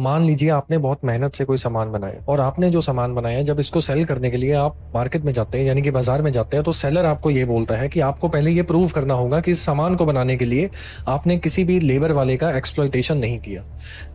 मान लीजिए आपने बहुत मेहनत से कोई सामान बनाया और आपने जो सामान बनाया जब इसको सेल करने के लिए आप मार्केट में जाते हैं यानी कि बाजार में जाते हैं तो सेलर आपको ये बोलता है कि आपको पहले ये प्रूव करना होगा कि इस सामान को बनाने के लिए आपने किसी भी लेबर वाले का एक्सप्लॉइटेशन नहीं किया।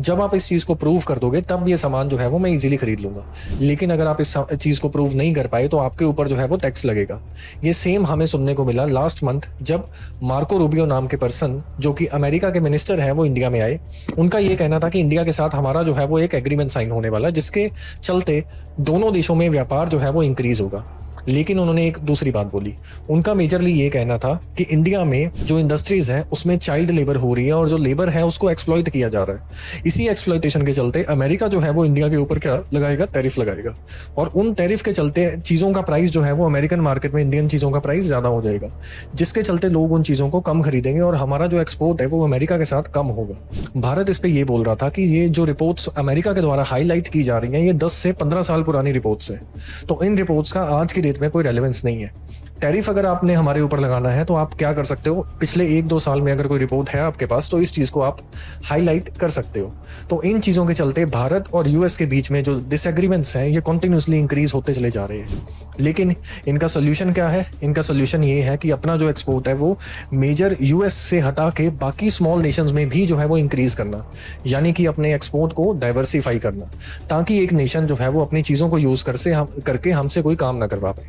जब आप इस चीज़ को प्रूव कर दोगे तब ये सामान जो है वो मैं इजीली खरीद लूंगा। लेकिन अगर आप इस चीज़ को प्रूव नहीं कर पाए तो आपके ऊपर जो है वो टैक्स लगेगा। ये सेम हमें सुनने को मिला लास्ट मंथ जब मार्को रूबियो नाम के पर्सन जो कि अमेरिका के मिनिस्टर हैं वो इंडिया में आए। उनका ये कहना था कि इंडिया के साथ हमारा जो है वो एक एग्रीमेंट साइन होने वाला है जिसके चलते दोनों देशों में व्यापार जो है वो इंक्रीज होगा। लेकिन उन्होंने एक दूसरी बात बोली। उनका मेजरली ये कहना था कि इंडिया में जो इंडस्ट्रीज है उसमें चाइल्ड लेबर हो रही है और जो लेबर है उसको एक्सप्लॉइट किया जा रहा है। इसी एक्सप्लॉइटेशन के चलते अमेरिका जो है वो इंडिया के ऊपर क्या लगाएगा, टैरिफ लगाएगा। और उन टैरिफ के चलते चीज़ों का प्राइस जो है वो अमेरिकन मार्केट में इंडियन चीज़ों का प्राइस ज़्यादा हो जाएगा, जिसके चलते लोग उन चीज़ों को कम खरीदेंगे और हमारा जो एक्सपोर्ट है वो अमेरिका के साथ कम होगा। भारत इस पर ये बोल रहा था कि ये जो रिपोर्ट्स अमेरिका के द्वारा हाईलाइट की जा रही हैं ये 10 से 15 साल पुरानी रिपोर्ट्स हैं, तो इन रिपोर्ट्स का आज की डेट में कोई रेलेवेंस नहीं है। टैरिफ अगर आपने हमारे ऊपर लगाना है तो आप क्या कर सकते हो, पिछले 1-2 साल में अगर कोई रिपोर्ट है आपके पास तो इस चीज़ को आप हाईलाइट कर सकते हो। तो इन चीज़ों के चलते भारत और यूएस के बीच में जो डिसएग्रीमेंट्स हैं ये कॉन्टिन्यूसली इंक्रीज होते चले जा रहे हैं। लेकिन इनका सोल्यूशन क्या है? इनका सोल्यूशन ये है कि अपना जो एक्सपोर्ट है वो मेजर यूएस से हटा के बाकी स्मॉल नेशंस में भी जो है वो इंक्रीज करना, यानी कि अपने एक्सपोर्ट को डाइवर्सिफाई करना, ताकि एक नेशन जो है वो अपनी चीज़ों को यूज़ करके हमसे कोई काम ना करवा पाए।